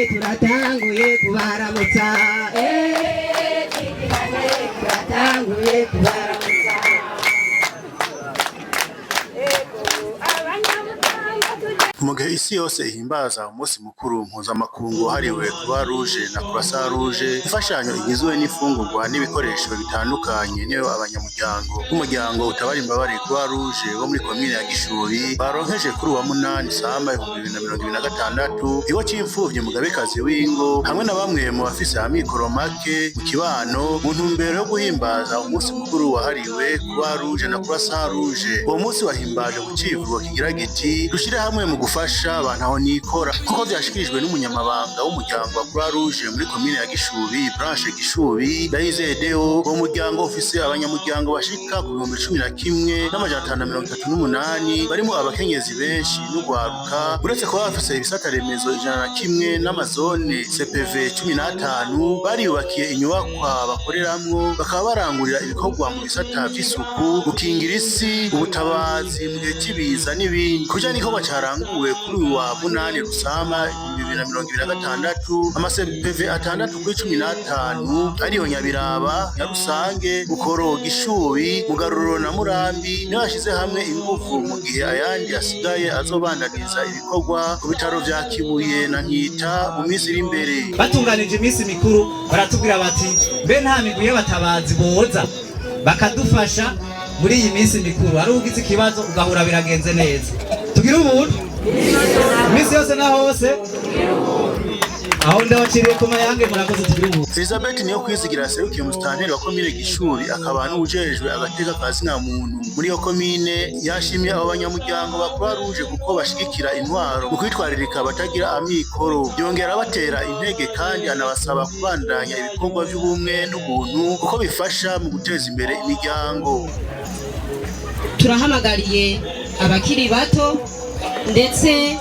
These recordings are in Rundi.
turatanguye kubaramutsa turatanguye kubaramutsa mu gihe isi yose ihimbaza umunsi mukuru mpuzamakungu hariwe Croix Rouge na Croissant Rouge, imfashanyo igizwe n'imfungurwa n'ibikoresho bitandukanye niyo abanyamuryango b'umuryango utabara imbabare Croix Rouge wo muri komine ya Gishubi baronkeje kuri wa 8 Samba 2026 iwo c'imfuvyi mugabekazi w'ingo hamwe na bamwe mu bafise amikoro make mu kibano mu ntumbero yo guhimbaza umunsi mukuru wahariwe Croix Rouge na Croissant Rouge. Uwo munsi wahimbaje ku civugo kigira giti dushire hamwe mu gufasha abantu aho nikora kuko vyashikirijwe n'umunyamabanga w'umuryango wa Croix Rouge muri komine ya Gishubi branche Gishubi Ndayizeye Deo. Uwo muryango ufise abanyamuryango bashika ku 11,538 barimo abakenyezi benshi n'ugwaruka, uretse kuba bafise ibisata remezo 101 n'amazone CPV 15 bariyubakiye inyubakwa bakoreramwo bakaba barangurira ibikorwa mu bisata vy'isuku, gukingira isi, ubutabazi mu gihe cy'ibiza n'ibindi. Kuja niko bacaranguwe kuri wa 8 Rusama 2026 ama-CPV 6/15 ariyo Nyabiraba, Nyarusange, Bukoro, Gishubi, Mugaruro na Murambi niho bashize hamwe ingufu mu gihe ayandi asigaye azobandaniza ibikorwa ku bitaro vya Kibuye na Nkita mu minsi iri imbere. Batunganije iminsi mikuru baratubwira bati mbe nta migwi y'abatabazi boza bakadufasha muri iyi minsi mikuru, ari ugize ikibazo ugahura biragenze neza. Tugira ubuntu iminsi yose na hose aho ndabaciriye ku mayange murakoze. Tugira ubuntu. Elizabeth niyo kwizigira serukiye musitanteri wa komine Gishubi akaba n'ujejwe agateka kazi na muntu muri iyo komine yashimiye abo banyamuryango ba Croix Rouge kuko bashigikira intwaro mu kwitwaririka abatagira amikoro, yongera batera intege kandi anabasaba kubandanya ibikorwa by'ubumwe n'ubuntu kuko bifasha mu guteza imbere imiryango. Turahamagariye abakiri bato ndetse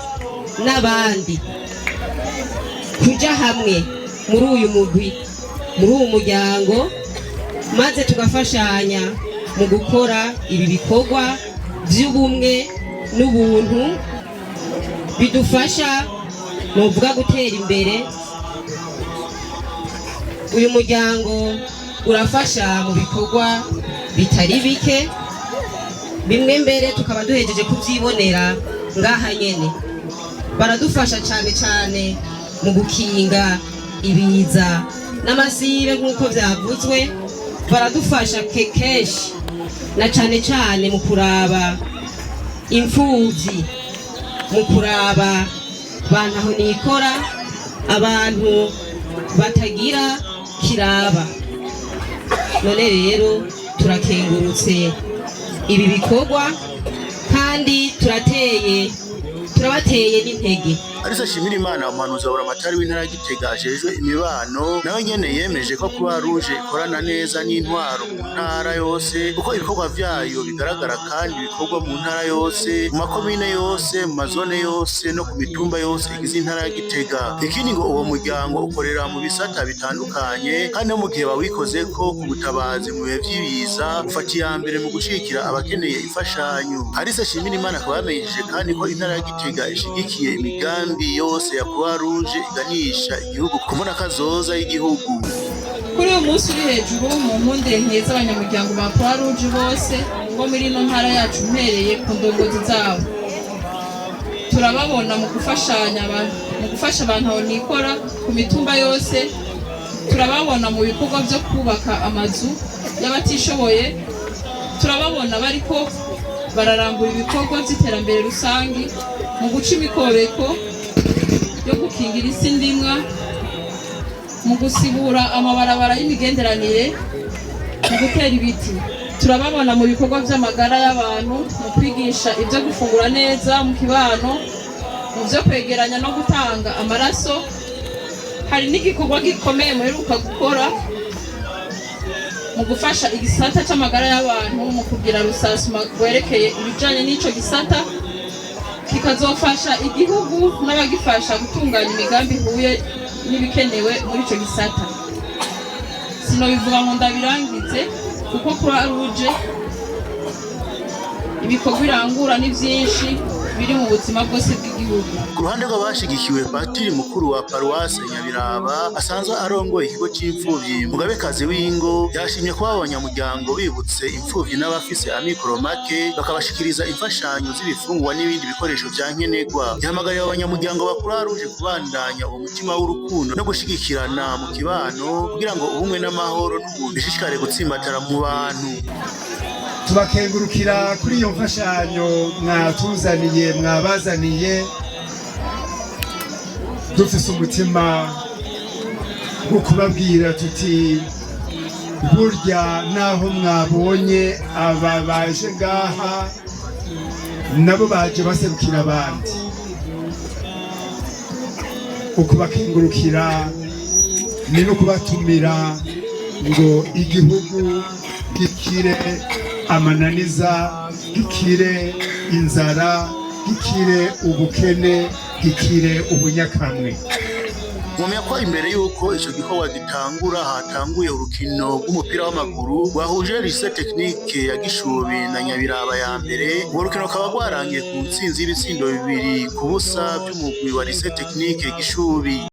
n'abandi kuja hamwe muri uyu mugwi, muri uyu muryango, maze tugafashanya mu gukora ibi bikorwa by'ubumwe n'ubuntu bidufasha novuga gutera imbere. Uyu muryango urafasha mu bikorwa bitari bike, bimwe mbere tukaba duhejeje kuvyibonera ngaha nyene. Baradufasha cyane cyane mu gukinga ibiza n'amasibe nk'uko vyavuzwe, baradufasha kekeshi na cyane cyane mu kuraba imfuvyi, mu kuraba abantu aho nikora, abantu batagira kiraba. None rero turakengurutse ibi bikorwa kandi turabateye n'intege. Arisa Shimira Imana umuhanuzi wa Buramatari w'intara ya Gitega ajejwe imibano nawe nyene yemeje ko Croix Rouge ikorana neza n'intwaro mu ntara yose kuko ibikorwa vyayo bigaragara kandi bikorwa mu ntara yose, mu makomine yose, mu mazone yose no ku mitumba yose igize intara ya Gitega. Ikindi ngo uwo muryango ukorera mu bisata bitandukanye kandi no mu gihe bawikoze ko ku butabazi mu bihe vy'ibiza ufata iya mbere mu gushigikira abakeneye imfashanyo. Arisa Shimira Imana akaba yamenyesheje kandi ko intara ya Gitega ishigikiye imigambi yose ya Croix Rouge iganisha igihugu kubona kazoza y'igihugu. Kuri uyu munsi uri hejuru mu mpundire nkeza abanyamuryango ba Croix Rouge bose bo muri ino ntara yacu mpereye ku ndongozi zabo, turababona mu gufasha abantu aho nikora ku mitumba yose, turababona mu bikorwa byo kubaka amazu y'abatishoboye, turababona bariko bararangura ibikorwa by'iterambere rusangi mu guca imikobeko yo gukingira isi ndimwa, mu gusibura amabarabara y'imigenderanire, mu gutera ibiti. Turababona mu bikorwa by'amagara y'abantu, mu kwigisha ibyo gufungura neza mu kibano, mu byo kwegeranya no gutanga amaraso. Hari n'igikorwa gikomeye muheruka gukora mu gufasha igisata cy'amagara y'abantu mu kugira rusasuma werekeye ibijanye n'ico gisata bikazofasha igihugu n'abagifasha gutunganya imigambi ihuye n'ibikenewe muri ico gisata. Sinobivuga ngo ndabirangize kuko Croix Rouge ibikorwa irangura ni vyinshi biri mu buzima bwose bw'igihugu. Ku ruhande rw'abashigikiwe, patiri mukuru wa paruwase Nyabiraba asanzwe arongoye ikigo c'imfuvyi Mugabekazi w'ingo yashimye kuba abanyamuryango bibutse imfuvyi n'abafise amikoro make bakabashikiriza imfashanyo z'ibifungurwa n'ibindi bikoresho vya nkenerwa. Yahamagariye abanyamuryango ba Croix Rouge kubandanya umutima w'urukundo no gushigikirana mu kibano kugira ngo ubumwe n'amahoro n'ubuntu bishishikare gutsimbatara mu bantu. Tubakengurukira kuri iyo mfashanyo mwabazaniye, dufise umutima wo kubabwira tuti burya naho mwabonye aba baje ngaha nabo baje baserukira abandi, ukubakengurukira ni no kubatumira ngo igihugu gikire amananiza, gikire inzara, gikire ubukene, gikire ubunyakamwe. Mwomya ko imbere yuko ico gikorwa gitangura hatanguye urukino rw'umupira w'amaguru rwahuje Lycée Technique ya Gishubi na Nyabiraba ya mbere. Urwo rukino rukaba rwarangiye ku ntsinzi y'ibitsindo 2-0 by'umugwi wa Lycée Technique Gishubi.